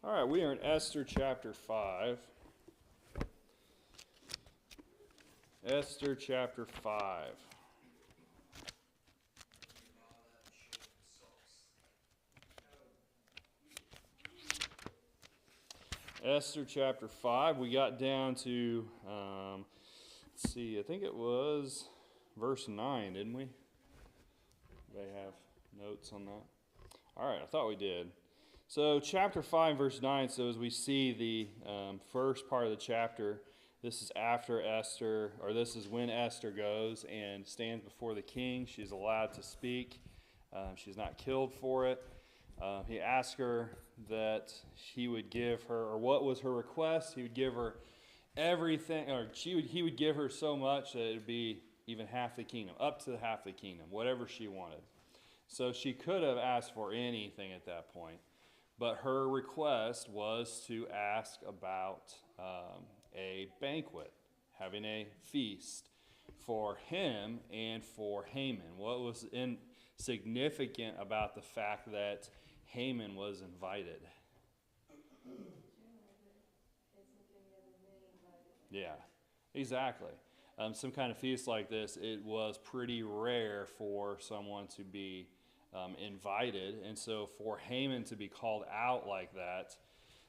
All right, we are in Esther chapter 5. Esther chapter 5. Esther chapter 5. We got down to, let's see, I think it was verse 9, didn't we? They have notes on that? All right, I thought we did. So chapter 5, verse 9, so as we see the first part of the chapter, this is after Esther, or this is when Esther goes and stands before the king. She's allowed to speak. She's not killed for it. He asked her that he would give her, or what was her request? He would give her everything, or he would give her so much that it would be even half the kingdom, up to half the kingdom, whatever she wanted. So she could have asked for anything at that point. But her request was to ask about a banquet, having a feast for him and for Haman. What was significant about the fact that Haman was invited? Yeah, exactly. Some kind of feast like this, it was pretty rare for someone to be invited. And so for Haman to be called out like that,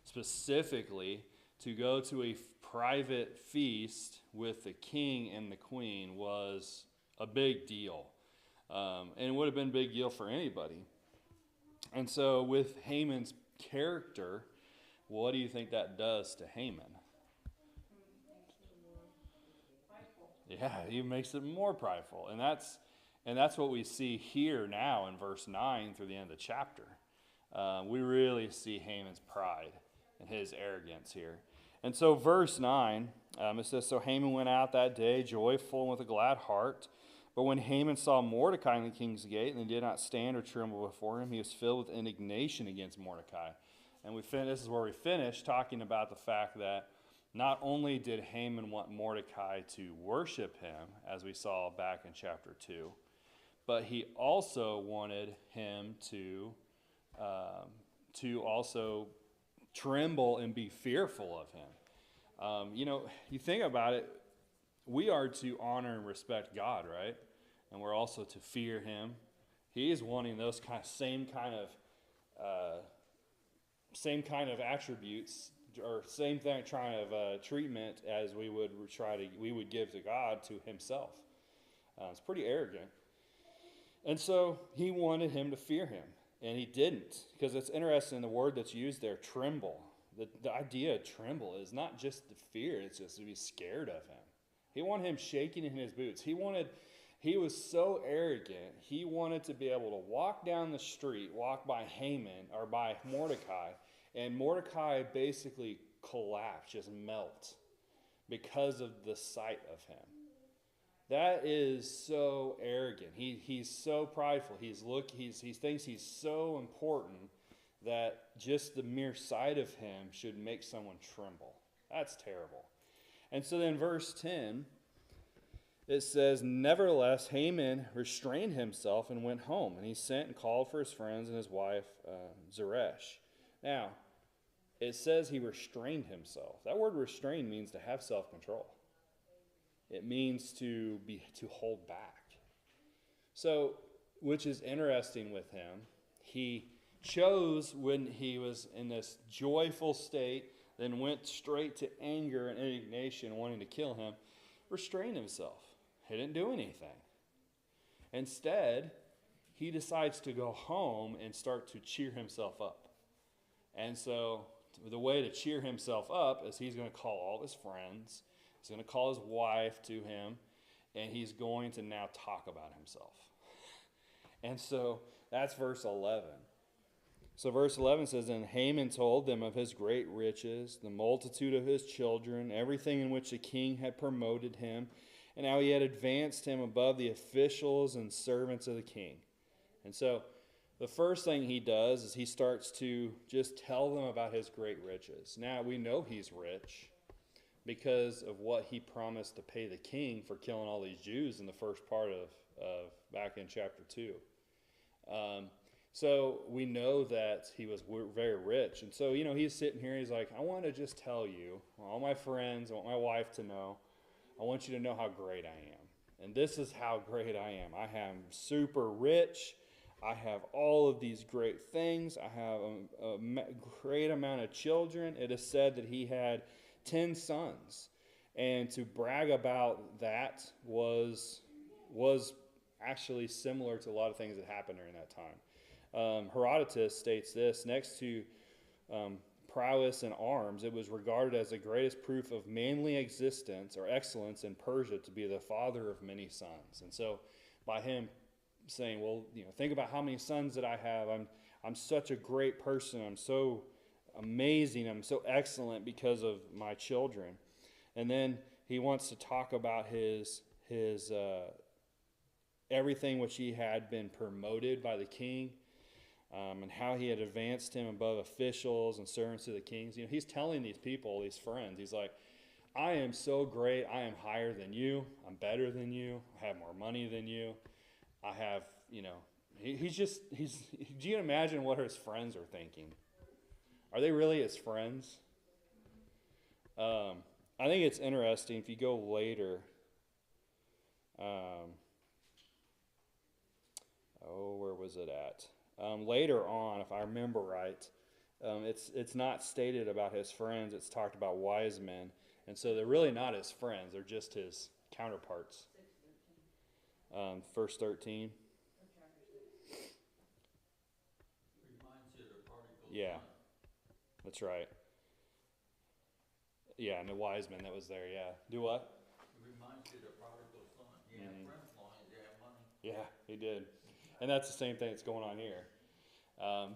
specifically to go to a private feast with the king and the queen, was a big deal. And it would have been a big deal for anybody. And so with Haman's character, what do you think that does to Haman? Yeah, he makes it more prideful. And that's what we see here now in verse 9 through the end of the chapter. We really see Haman's pride and his arrogance here. And so verse 9, it says, So Haman went out that day joyful and with a glad heart. But when Haman saw Mordecai in the king's gate, and he did not stand or tremble before him, he was filled with indignation against Mordecai. And this is where we finish talking about the fact that not only did Haman want Mordecai to worship him, as we saw back in chapter 2, but he also wanted him to also tremble and be fearful of him. You think about it, we are to honor and respect God, right? And we're also to fear him. He is wanting those same kind of attributes, or same thing, treatment as we would give to God to himself. It's pretty arrogant. And so he wanted him to fear him, and he didn't, because it's interesting, the word that's used there, tremble. The idea of tremble is not just the fear, it's just to be scared of him. He wanted him shaking in his boots. He was so arrogant, he wanted to be able to walk down the street, walk by Haman or by Mordecai, and Mordecai basically collapse, just melt, because of the sight of him. That is so arrogant. He's so prideful. He thinks he's so important that just the mere sight of him should make someone tremble. That's terrible. And so then verse 10, it says, Nevertheless, Haman restrained himself and went home, and he sent and called for his friends and his wife Zeresh. Now, it says he restrained himself. That word restrain means to have self-control. It means to hold back. So, which is interesting with him, he chose when he was in this joyful state, then went straight to anger and indignation, wanting to kill him, restrained himself. He didn't do anything. Instead, he decides to go home and start to cheer himself up. And so the way to cheer himself up is he's going to call all his friends. He's going to call his wife to him, and he's going to now talk about himself. And so that's verse 11. So verse 11 says, And Haman told them of his great riches, the multitude of his children, everything in which the king had promoted him, and how he had advanced him above the officials and servants of the king. And so the first thing he does is he starts to just tell them about his great riches. Now, we know he's rich because of what he promised to pay the king for killing all these Jews in the first part of back in chapter 2. So we know that he was very rich. And so, he's sitting here. He's like, I want to just tell you, all my friends, I want my wife to know, I want you to know how great I am. And this is how great I am. I am super rich. I have all of these great things. I have a great amount of children. It is said that he had 10 sons. And to brag about that was actually similar to a lot of things that happened during that time. Herodotus states this: next to prowess in arms, it was regarded as the greatest proof of manly existence or excellence in Persia to be the father of many sons. And so by him saying, well, think about how many sons that I have. I'm such a great person. I'm so amazing. I'm so excellent because of my children. And then he wants to talk about his everything which he had been promoted by the king, and how he had advanced him above officials and servants to the kings. He's telling these people, these friends, he's like, I am so great. I am higher than you. I'm better than you. I have more money than you. I have, do you imagine what his friends are thinking? Are they really his friends? I think it's interesting if you go later. Where was it at? Later on, if I remember right, it's not stated about his friends. It's talked about wise men. And so they're really not his friends. They're just his counterparts. Verse 13. Yeah, that's right. Yeah, and the wise man that was there, yeah. Do what? It reminds you of the prodigal son. He had friends long as he had money. Yeah, he did. And that's the same thing that's going on here.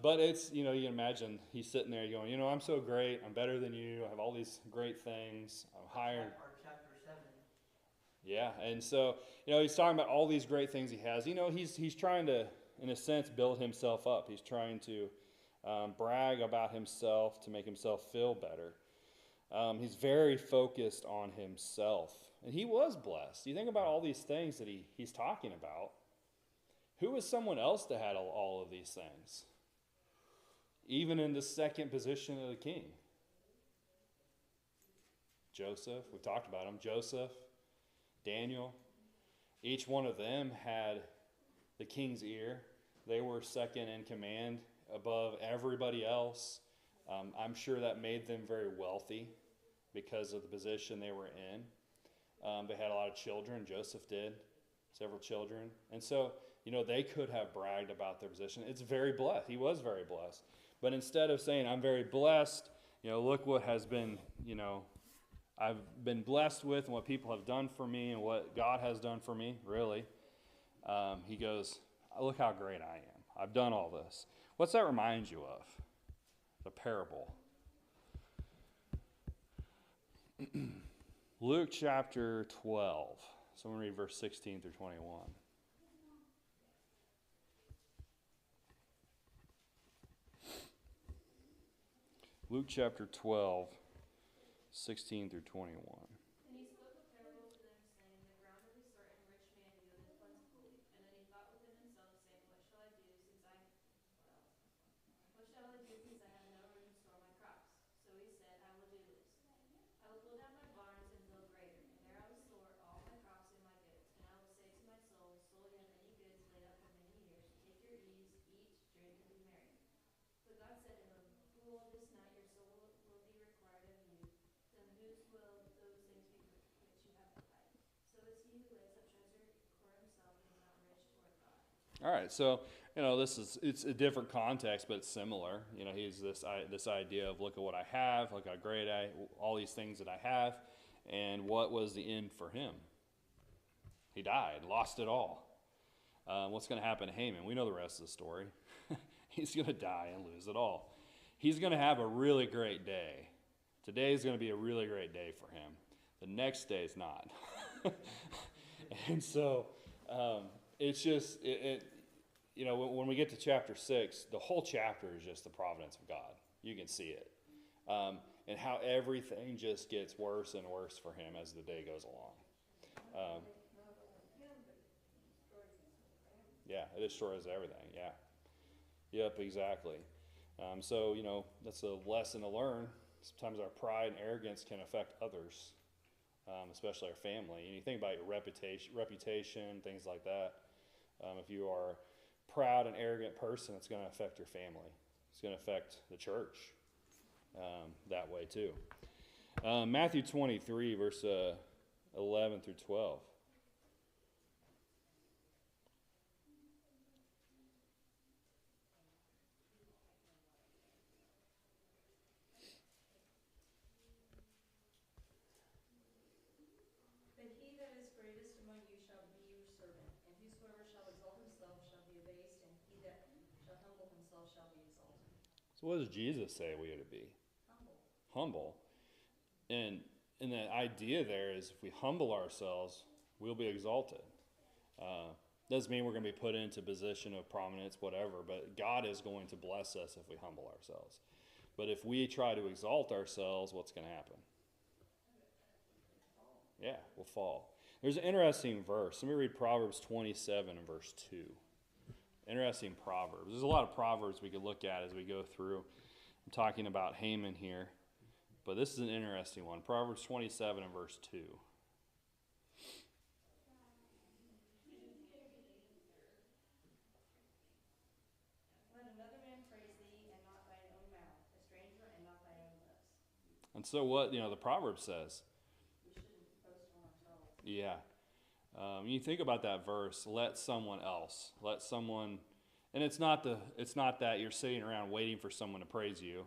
But it's, you can imagine he's sitting there going, I'm so great. I'm better than you. I have all these great things. I'm higher. Or chapter 7. Yeah, and so, he's talking about all these great things he has. He's trying to, in a sense, build himself up. He's trying to brag about himself to make himself feel better. He's very focused on himself. And he was blessed. You think about all these things that he's talking about. Who was someone else that had all of these things? Even in the second position of the king. Joseph, we talked about him. Joseph, Daniel. Each one of them had the king's ear. They were second in command above everybody else. I'm sure that made them very wealthy because of the position they were in. They had a lot of children. Joseph did, several children. And so, they could have bragged about their position. It's very blessed. He was very blessed. But instead of saying, I'm very blessed, look what has been, I've been blessed with and what people have done for me and what God has done for me, really. He goes, look how great I am. I've done all this. What's that remind you of? The parable. Luke chapter 12. So I'm going to read verse 16 through 21. Luke chapter 12, 16 through 21. And he spoke a parable to them, saying, the ground of a certain rich man yielded plentifully. And then he thought within himself, saying, what shall I do, since I have no room to store my crops? So he said, I will do this. I will pull down my barns and build greater, and there I will store all my crops and my goods. And I will say to my soul, soul, you have many goods laid up for many years. Take your ease, eat, drink, and be merry. But God said to him, fool, this night your soul will be required of you. Then whose will those things be which you have provided? So is he who lays up treasure for himself and is not rich toward God. All right, so it's a different context, but it's similar. He's this idea of look at what I have, look how great all these things that I have, and what was the end for him? He died, lost it all. What's going to happen to Haman? We know the rest of the story. He's going to die and lose it all. He's going to have a really great day. Today is going to be a really great day for him. The next day is not. And so it's just when we get to chapter 6, the whole chapter is just the providence of God. You can see it. And how everything just gets worse and worse for him as the day goes along. Yeah, it destroys everything, yeah. Yep, exactly. So, that's a lesson to learn. Sometimes our pride and arrogance can affect others, especially our family. And you think about your reputation, things like that. If you are a proud and arrogant person, it's going to affect your family. It's going to affect the church that way too. Matthew 23, verse 11 through 12. But he that is greatest among you shall be your servant, and whosoever shall exalt himself shall be abased, and he that shall humble himself shall be exalted. So what does Jesus say we are to be? Humble. Humble. And the idea there is if we humble ourselves, we'll be exalted. Doesn't mean we're going to be put into a position of prominence, whatever, but God is going to bless us if we humble ourselves. But if we try to exalt ourselves, what's going to happen? Yeah, we'll fall. There's an interesting verse. Let me read Proverbs 27 and verse 2. Interesting Proverbs. There's a lot of Proverbs we could look at as we go through. I'm talking about Haman here, but this is an interesting one. Proverbs 27 and verse 2. Let another man praise thee, and not thine own mouth, a stranger, and not thine own lips. And so what, the Proverb says. We shouldn't boast on ourselves. Yeah. You think about that verse, let someone else, and it's not that you're sitting around waiting for someone to praise you.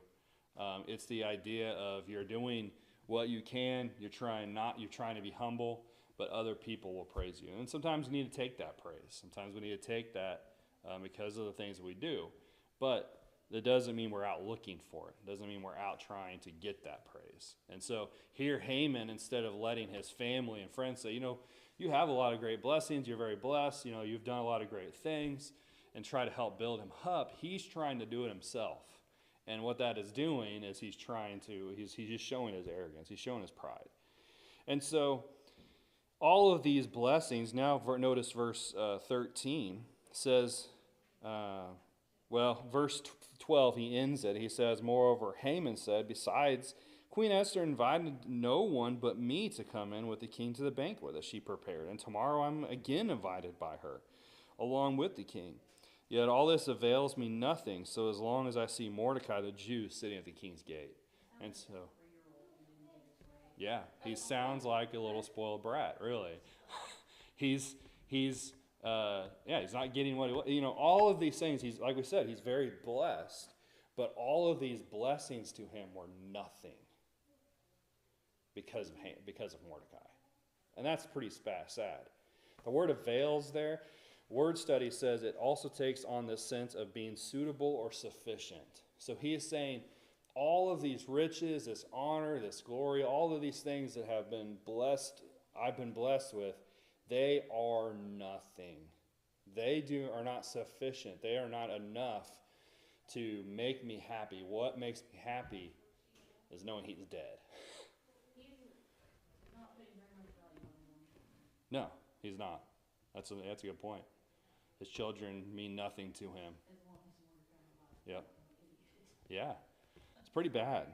It's the idea of you're doing what you can, you're trying to be humble, but other people will praise you. And sometimes we need to take that praise. Sometimes we need to take that because of the things that we do. But that doesn't mean we're out looking for it. It doesn't mean we're out trying to get that praise. And so here Haman, instead of letting his family and friends say, you have a lot of great blessings, you're very blessed, you've done a lot of great things, and try to help build him up, he's trying to do it himself. And what that is doing is he's just showing his arrogance. He's showing his pride. And so all of these blessings, now notice verse 13 says, verse 12, he ends it. He says, moreover, Haman said, besides, Queen Esther invited no one but me to come in with the king to the banquet that she prepared. And tomorrow I'm again invited by her, along with the king. Yet all this avails me nothing, so as long as I see Mordecai the Jew sitting at the king's gate. And so, yeah, he sounds like a little spoiled brat, really. he's not getting what he wants. All of these things, like we said, he's very blessed. But all of these blessings to him were nothing because of Mordecai. And that's pretty sad. The word avails there, word study says it also takes on the sense of being suitable or sufficient. So he is saying all of these riches, this honor, this glory, all of these things that I've been blessed with, they are nothing. They are not sufficient. They are not enough to make me happy. What makes me happy is knowing he's dead. He's not putting very much value on them. No, he's not. That's a good point. His children mean nothing to him. As long as Mordecai alive. Yep. Yeah. It's pretty bad.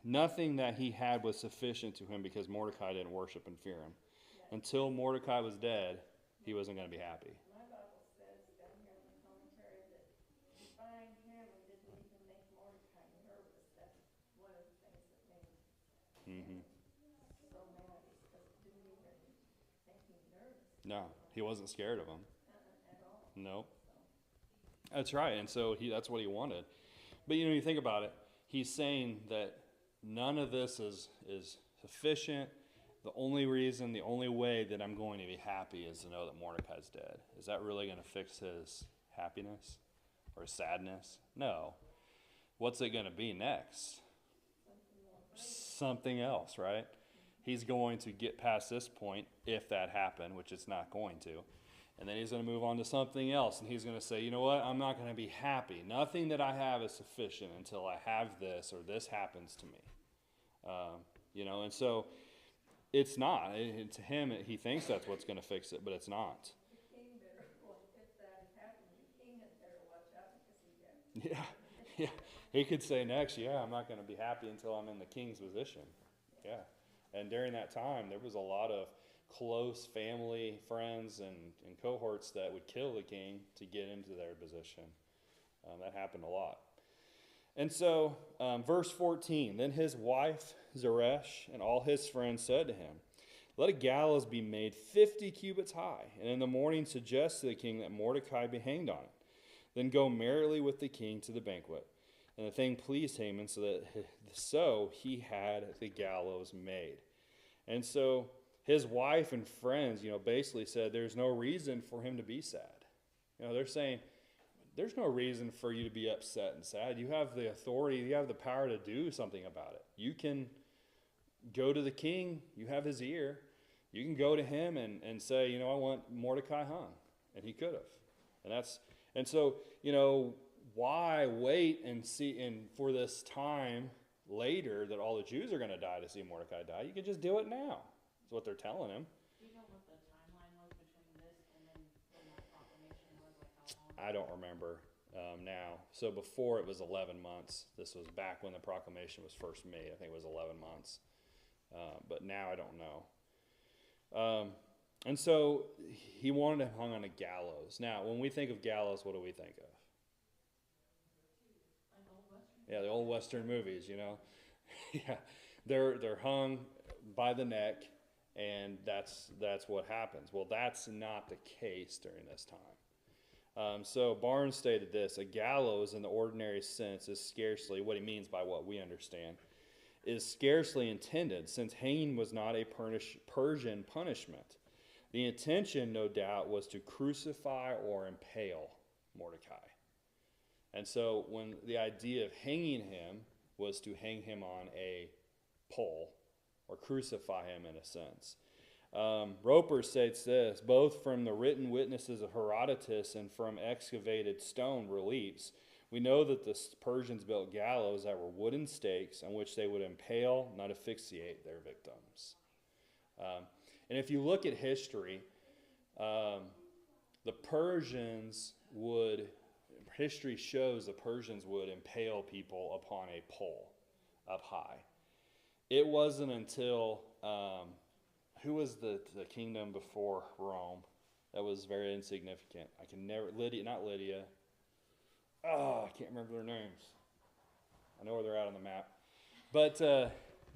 Nothing that he had was sufficient to him because Mordecai didn't worship and fear him. Until Mordecai was dead, he wasn't going to be happy. My Bible says down here in the commentary that defying Haman didn't even make Mordecai nervous. That's one of the things that made him so mad, because it didn't even make him nervous. No, he wasn't scared of him. At all. Nope. That's right, and so that's what he wanted. But you think about it, he's saying that none of this is sufficient. The only way that I'm going to be happy is to know that Mordecai's dead. Is that really going to fix his happiness or sadness? No. What's it going to be next? Something else, right? He's going to get past this point if that happened, which it's not going to. And then he's going to move on to something else. And he's going to say, you know what? I'm not going to be happy. Nothing that I have is sufficient until I have this or this happens to me. And so it's not. To him, he thinks that's what's going to fix it, but it's not. Yeah, yeah. He could say next, yeah, I'm not going to be happy until I'm in the king's position. Yeah. And during that time, there was a lot of close family, friends, and cohorts that would kill the king to get into their position. That happened a lot. And so, verse 14, then his wife Zeresh and all his friends said to him, let a gallows be made 50 cubits high, and in the morning suggest to the king that Mordecai be hanged on it. Then go merrily with the king to the banquet. And the thing pleased Haman, so he had the gallows made. And so his wife and friends, basically said there's no reason for him to be sad. They're saying there's no reason for you to be upset and sad. You have the authority, you have the power to do something about it. You can go to the king, you have his ear. You can go to him and say, I want Mordecai hung. And he could have. And so, why wait and see for this time later that all the Jews are going to die to see Mordecai die? You can just do it now. That's what they're telling him. Do you know what the timeline was between this and then when that proclamation was? Like how long? I don't remember now. So before it was 11 months. This was back when the proclamation was first made. I think it was 11 months. But now I don't know. And so he wanted him hung on a gallows. Now, when we think of gallows, what do we think of? Yeah, the old Western movies, Yeah, they're hung by the neck, and that's what happens. Well, that's not the case during this time. So Barnes stated this: a gallows, in the ordinary sense, is scarcely what he means by what we understand. Is scarcely intended, since hanging was not a Persian punishment. The intention, no doubt, was to crucify or impale Mordecai. And so when the idea of hanging him was to hang him on a pole or crucify him in a sense. Roper states this: both from the written witnesses of Herodotus and from excavated stone reliefs, we know that the Persians built gallows that were wooden stakes on which they would impale, not asphyxiate, their victims. And if you look at history, history shows the Persians would impale people upon a pole up high. It wasn't until, who was the kingdom before Rome that was very insignificant? Not Lydia. Oh, I can't remember their names. I know where they're at on the map. But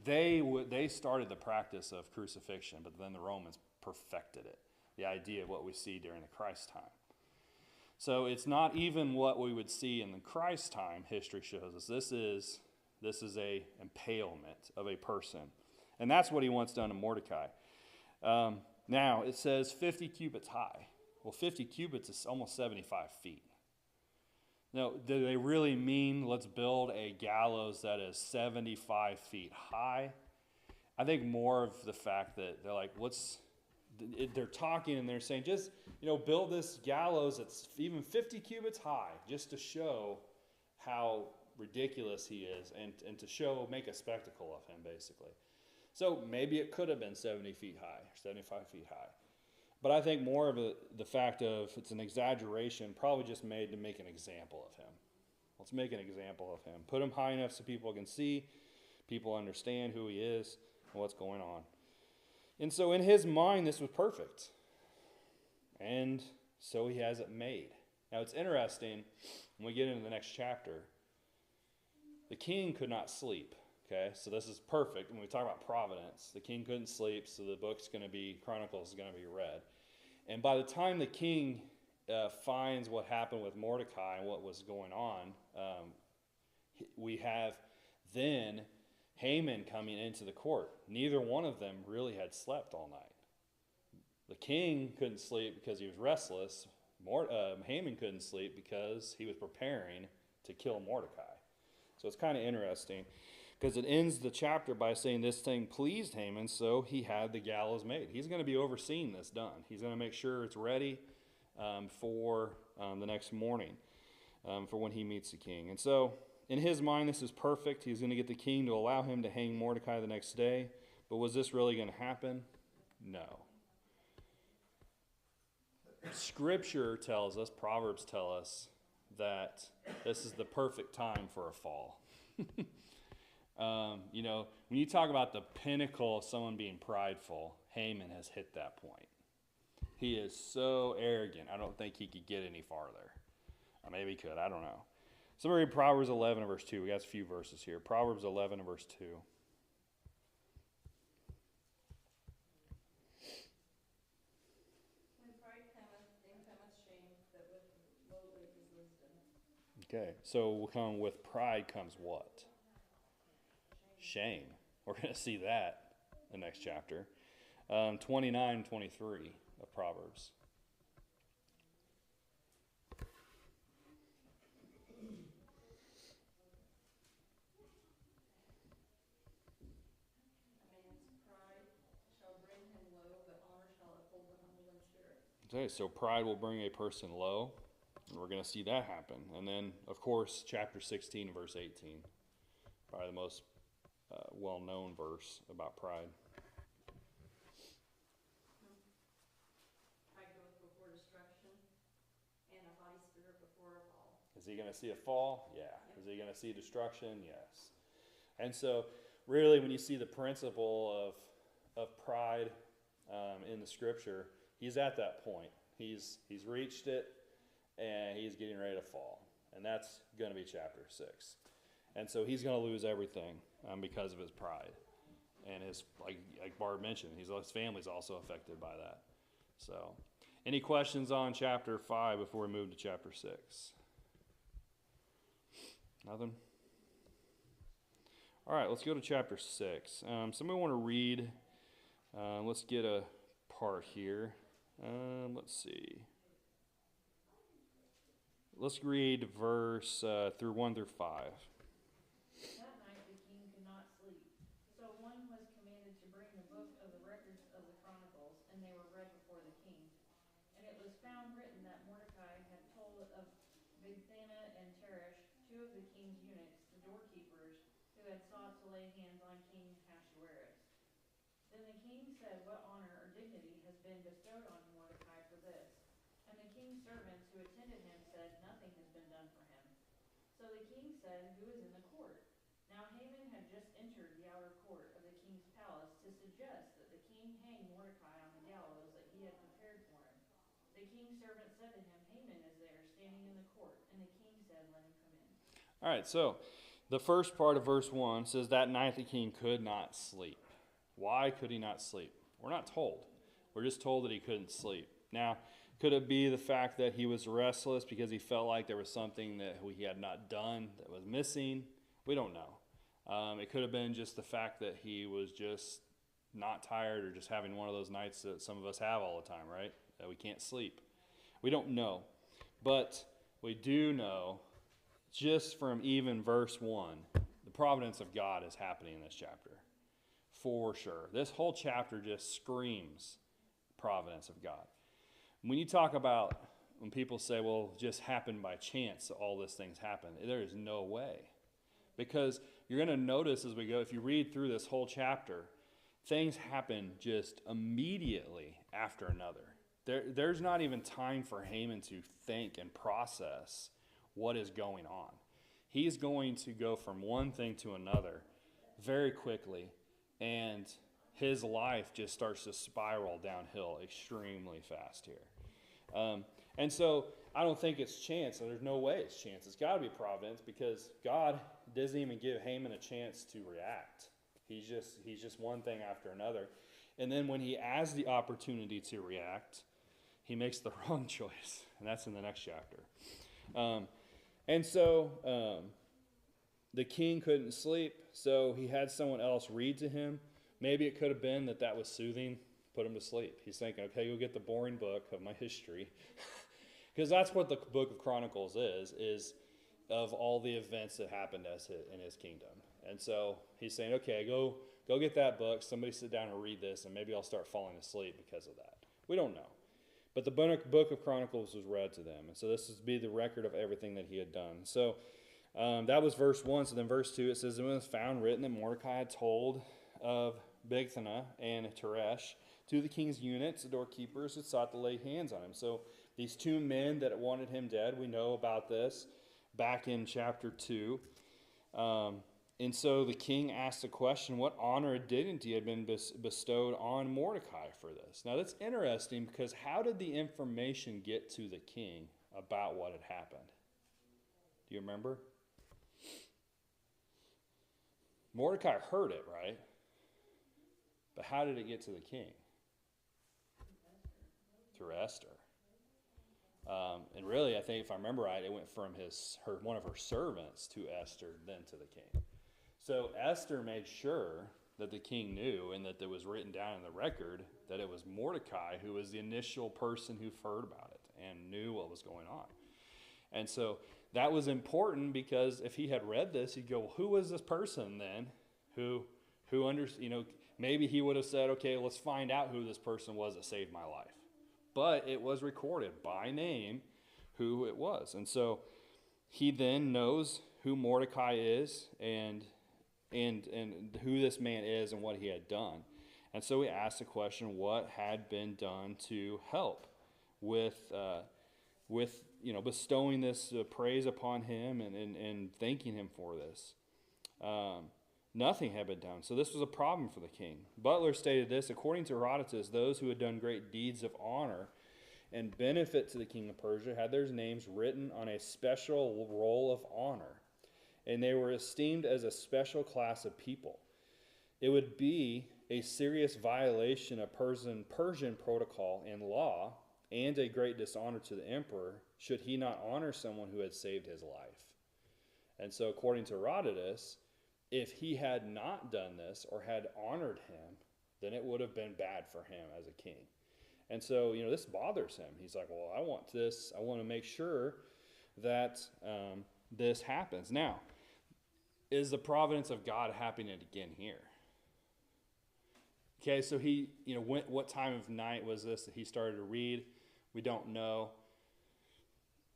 they started the practice of crucifixion, but then the Romans perfected it. The idea of what we see during the Christ time. So it's not even what we would see in the Christ time, history shows us. This is a impalement of a person. And that's what he wants done to Mordecai. Now, it says 50 cubits high. Well, 50 cubits is almost 75 feet. Now, do they really mean let's build a gallows that is 75 feet high? I think more of the fact that they're like, they're talking and they're saying, just, build this gallows that's even 50 cubits high, just to show how ridiculous he is and to make a spectacle of him, basically. So maybe it could have been 70 feet high, or 75 feet high. But I think more of the fact of it's an exaggeration, probably just made to make an example of him. Let's make an example of him. Put him high enough so people can see, people understand who he is and what's going on. And so in his mind, this was perfect. And so he has it made. Now it's interesting, when we get into the next chapter, the king could not sleep. Okay, so this is perfect. When we talk about providence, the king couldn't sleep, so the Chronicles is going to be read. And by the time the king finds what happened with Mordecai and what was going on, we have then Haman coming into the court. Neither one of them really had slept all night. The king couldn't sleep because he was restless. Haman couldn't sleep because he was preparing to kill Mordecai. So it's kind of interesting, because it ends the chapter by saying this thing pleased Haman, so he had the gallows made. He's going to be overseeing this done. He's going to make sure it's ready for the next morning, for when he meets the king. And so in his mind, this is perfect. He's going to get the king to allow him to hang Mordecai the next day. But was this really going to happen? No. Scripture tells us, Proverbs tell us, that this is the perfect time for a fall. You know, when you talk about the pinnacle of someone being prideful, Haman has hit that point. He is so arrogant, I don't think he could get any farther. Or maybe he could, I don't know. So we read Proverbs 11 and verse 2. We got a few verses here. Proverbs 11 and verse 2. When pride cometh, then cometh shame, but with lowly is wisdom. Okay, so with pride comes what? Shame. We're going to see that in the next chapter. 29 and 23 of Proverbs. A man's pride shall bring him low, but honor shall uphold the humble in spirit. Okay, so pride will bring a person low, and we're going to see that happen. And then, of course, chapter 16, verse 18. Probably the most well-known verse about pride. Pride goeth before destruction, and a haughty spirit before a fall. Is he going to see a fall? Yeah. Yep. Is he going to see destruction? Yes. And so, really, when you see the principle of pride in the Scripture, he's at that point. He's reached it, and he's getting ready to fall. And that's going to be chapter 6. And so he's going to lose everything because of his pride. And like Barb mentioned, his family's also affected by that. So, any questions on chapter 5 before we move to chapter 6? Nothing? All right, let's go to chapter 6. Somebody want to read? Let's get a part here. Let's see. Let's read verse through 1 through 5. That night the king could not sleep. So one was commanded to bring the book of the records of the Chronicles, and they were read before the king. And it was found written that Mordecai had told of Bigthana and Teresh, two of the king's eunuchs, the doorkeepers, who had sought to lay hands on King Ahasuerus. Then the king said, "What honor or dignity has been bestowed on Mordecai for this?" And the king's servants who attended him said, "Nothing has been done for him." So the king said, "Who is in the court?" Now Haman had just entered the outer court of the king's palace to suggest that the king hang Mordecai on the gallows that he had prepared for him. The king's servant said to him, "Haman is there, standing in the court." And the king said, "Let him come in." All right, so the first part of verse 1 says, "That night the king could not sleep." Why could he not sleep? We're not told. We're just told that he couldn't sleep. Now, could it be the fact that he was restless because he felt like there was something that he had not done that was missing? We don't know. It could have been just the fact that he was just not tired or just having one of those nights that some of us have all the time, right? That we can't sleep. We don't know. But we do know, just from even verse 1, the providence of God is happening in this chapter. For sure. This whole chapter just screams providence of God. When you talk about, when people say, well, it just happened by chance, all these things happen, there is no way. Because you're going to notice as we go, if you read through this whole chapter, things happen just immediately after another. There's not even time for Haman to think and process what is going on. He's going to go from one thing to another very quickly, and his life just starts to spiral downhill extremely fast here. And so I don't think it's chance. There's no way it's chance. It's got to be providence, because God doesn't even give Haman a chance to react. He's just one thing after another. And then when he has the opportunity to react, he makes the wrong choice. And that's in the next chapter. And so the king couldn't sleep, so he had someone else read to him. Maybe it could have been that was soothing, put him to sleep. He's thinking, okay, go get the boring book of my history. Because that's what the book of Chronicles is of all the events that happened in his kingdom. And so he's saying, okay, go get that book. Somebody sit down and read this, and maybe I'll start falling asleep because of that. We don't know. But the book of Chronicles was read to them. And so this would be the record of everything that he had done. So that was verse 1. So then verse 2, it says, "It was found written that Mordecai had told of Bigthana and Teresh to the king's eunuchs, the doorkeepers, who sought to lay hands on him." So these two men that wanted him dead. We know about this back in chapter 2. And so the king asked the question, what honor and dignity had been bestowed on Mordecai for this? Now that's interesting, because how did the information get to the king about what had happened? Do you remember? Mordecai heard it, right? But how did it get to the king? Through Esther. And really, I think if I remember right, it went from one of her servants to Esther, then to the king. So Esther made sure that the king knew, and that it was written down in the record, that it was Mordecai who was the initial person who heard about it and knew what was going on. And so that was important, because if he had read this, he'd go, well, who was this person then maybe he would have said, okay, let's find out who this person was that saved my life. But it was recorded by name who it was. And so he then knows who Mordecai is and who this man is and what he had done. And so he asked the question, what had been done to help with bestowing this praise upon him and thanking him for this. Nothing had been done. So this was a problem for the king. Butler stated this, according to Herodotus, those who had done great deeds of honor and benefit to the king of Persia had their names written on a special roll of honor, and they were esteemed as a special class of people. It would be a serious violation of Persian protocol and law, and a great dishonor to the emperor, should he not honor someone who had saved his life. And so according to Herodotus, if he had not done this or had honored him, then it would have been bad for him as a king. And so, this bothers him. He's like, well, I want this. I want to make sure that this happens. Now, is the providence of God happening again here? Okay, so he, what time of night was this that he started to read? We don't know.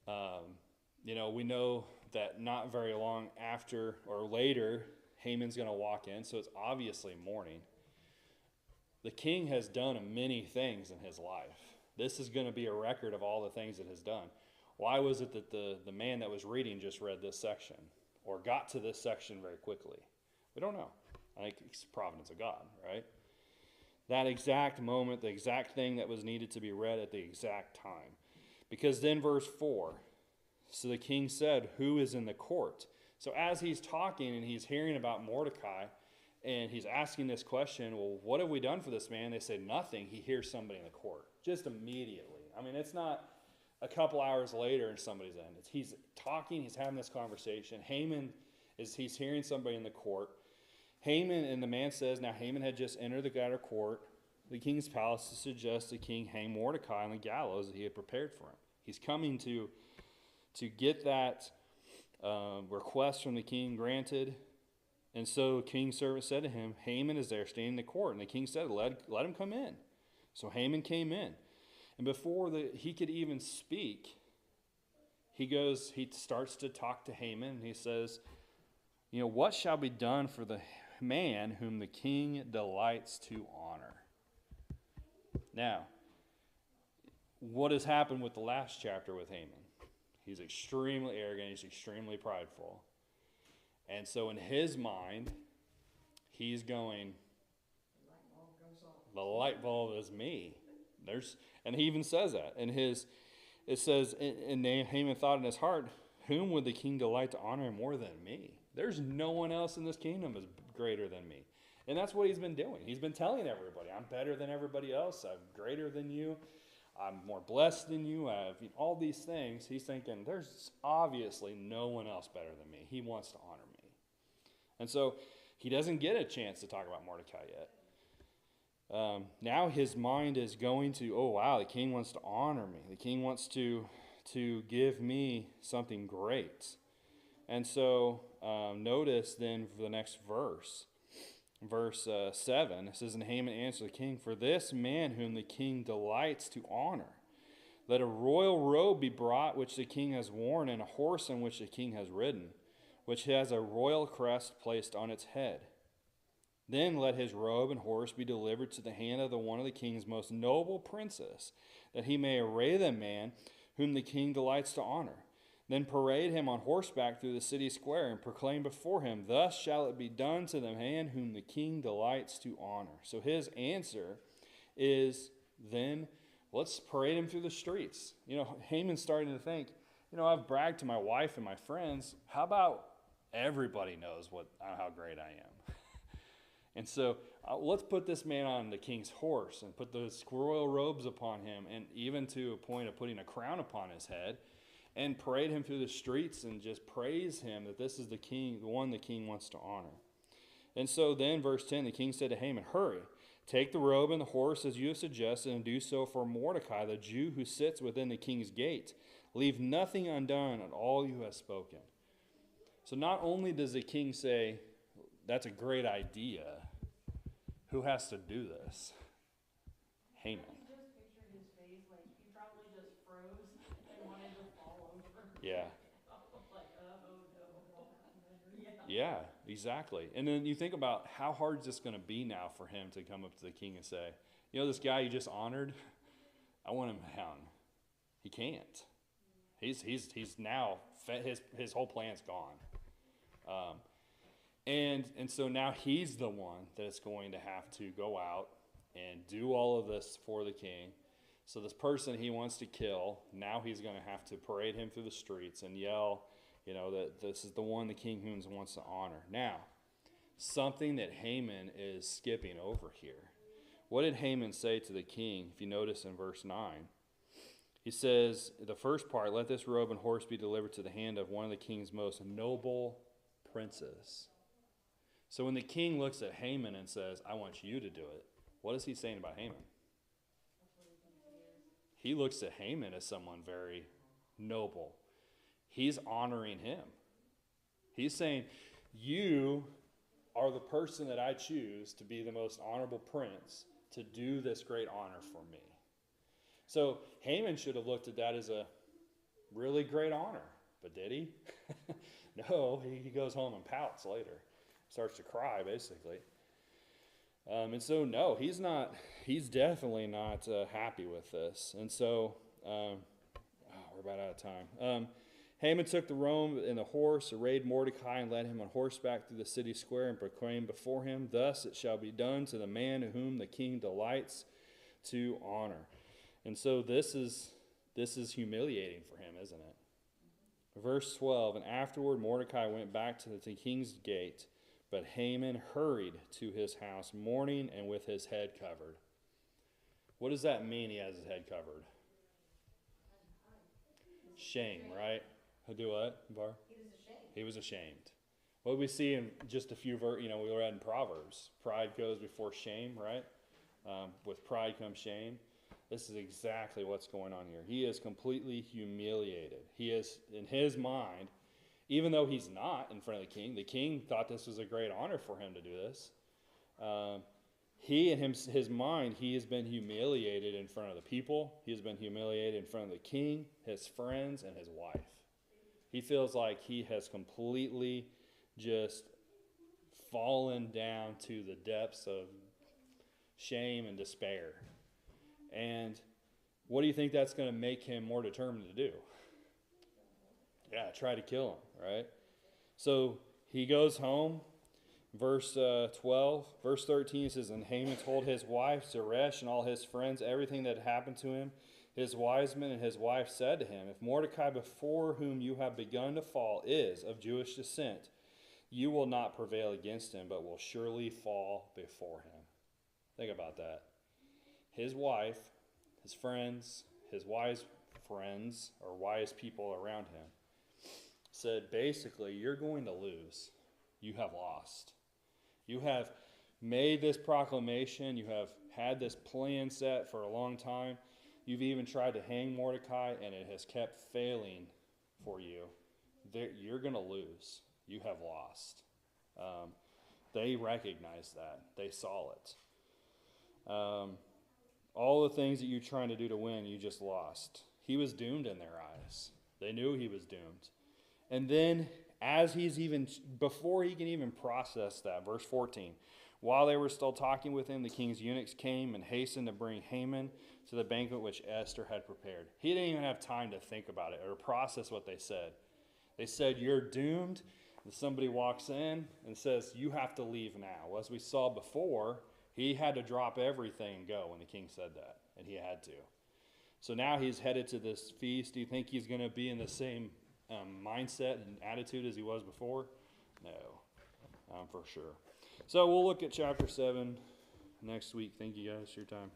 We know that not very long after or later, Haman's going to walk in, so it's obviously morning. The king has done many things in his life. This is going to be a record of all the things that has done. Why was it that the man that was reading just read this section or got to this section very quickly? We don't know. I think it's providence of God, right? That exact moment, the exact thing that was needed to be read at the exact time. Because then verse 4, so the king said, who is in the court? So as he's talking and he's hearing about Mordecai and he's asking this question, well, what have we done for this man? They say nothing. He hears somebody in the court just immediately. I mean, it's not a couple hours later and somebody's in. He's talking, he's having this conversation. He's hearing somebody in the court. Haman, and the man says, now Haman had just entered the outer court, the king's palace, to suggest the king hang Mordecai on the gallows that he had prepared for him. He's coming to get that request from the king granted. And so the king's servant said to him, Haman is there standing in the court. And the king said, let him come in. So Haman came in. And before he could even speak, he starts to talk to Haman. And he says, what shall be done for the man whom the king delights to honor? Now, what has happened with the last chapter with Haman? He's extremely arrogant. He's extremely prideful. And so in his mind, he's going, the light bulb is me. And he even says that. It says, and Haman thought in his heart, whom would the king delight to honor more than me? There's no one else in this kingdom is greater than me. And that's what he's been doing. He's been telling everybody, I'm better than everybody else. I'm greater than you. I'm more blessed than you. I have all these things. He's thinking, there's obviously no one else better than me. He wants to honor me. And so he doesn't get a chance to talk about Mordecai yet. Now his mind is going to, oh wow, the king wants to honor me. The king wants to give me something great. And so notice then for the next verse. Verse 7, it says, and Haman answered the king, for this man whom the king delights to honor, let a royal robe be brought which the king has worn, and a horse on which the king has ridden, which has a royal crest placed on its head. Then let his robe and horse be delivered to the hand of one of the king's most noble princes, that he may array the man whom the king delights to honor. Then parade him on horseback through the city square and proclaim before him, thus shall it be done to the man whom the king delights to honor. So his answer is, then let's parade him through the streets. Haman's starting to think, I've bragged to my wife and my friends. How about everybody knows how great I am? And so let's put this man on the king's horse and put those royal robes upon him, and even to a point of putting a crown upon his head, and parade him through the streets and just praise him that this is the king, the one the king wants to honor. And so then, verse 10, the king said to Haman, hurry, take the robe and the horse as you have suggested, and do so for Mordecai, the Jew who sits within the king's gate. Leave nothing undone on all you have spoken. So not only does the king say, that's a great idea, who has to do this? Haman. I can just picture his face, like he probably just froze and wanted to fall over. Yeah. Like, oh no. Yeah, exactly. And then you think about how hard is this going to be now for him to come up to the king and say, this guy you just honored, I want him hung. He can't. He's now, his whole plan's gone. And so now he's the one that is going to have to go out and do all of this for the king. So this person he wants to kill, now he's going to have to parade him through the streets and yell, that this is the one the king who wants to honor. Now, something that Haman is skipping over here. What did Haman say to the king? If you notice in verse 9, he says, the first part, let this robe and horse be delivered to the hand of one of the king's most noble princes. So when the king looks at Haman and says, I want you to do it, what is he saying about Haman? He looks at Haman as someone very noble. He's honoring him. He's saying, you are the person that I choose to be the most honorable prince to do this great honor for me. So Haman should have looked at that as a really great honor. But did he? No, he goes home and pouts later. Starts to cry, basically. And so, no, he's definitely not happy with this. And so, we're about out of time. Haman took the robe and the horse, arrayed Mordecai, and led him on horseback through the city square, and proclaimed before him, thus it shall be done to the man whom the king delights to honor. And so this is humiliating for him, isn't it? Verse 12, and afterward Mordecai went back to the king's gate, but Haman hurried to his house, mourning and with his head covered. What does that mean, he has his head covered? Shame, right? He'll do what, Bar? He was ashamed. He was ashamed. What we see in just a few we read in Proverbs, pride goes before shame, right? With pride comes shame. This is exactly what's going on here. He is completely humiliated. He is, in his mind, even though he's not in front of the king thought this was a great honor for him to do this. He, in his mind, he has been humiliated in front of the people. He has been humiliated in front of the king, his friends, and his wife. He feels like he has completely just fallen down to the depths of shame and despair. And what do you think that's going to make him more determined to do? Yeah, try to kill him, right? So he goes home. Verse 12, verse 13 says, and Haman told his wife Zeresh and all his friends everything that had happened to him. His wise men and his wife said to him, if Mordecai before whom you have begun to fall is of Jewish descent, you will not prevail against him, but will surely fall before him. Think about that. His wife, his friends, his wise friends, or wise people around him, said, basically, you're going to lose. You have lost. You have made this proclamation. You have had this plan set for a long time. You've even tried to hang Mordecai, and it has kept failing for you. You're going to lose. You have lost. They recognized that. They saw it. All the things that you're trying to do to win, you just lost. He was doomed in their eyes. They knew he was doomed. And then, before he can even process that, verse 14, While they were still talking with him, the king's eunuchs came and hastened to bring Haman to the banquet which Esther had prepared. He didn't even have time to think about it or process what they said. They said, "You're doomed." And somebody walks in and says, "You have to leave now." Well, as we saw before, he had to drop everything and go when the king said that, and he had to. So now he's headed to this feast. Do you think he's going to be in the same mindset and attitude as he was before? No, for sure. So we'll look at chapter 7 next week. Thank you guys for your time.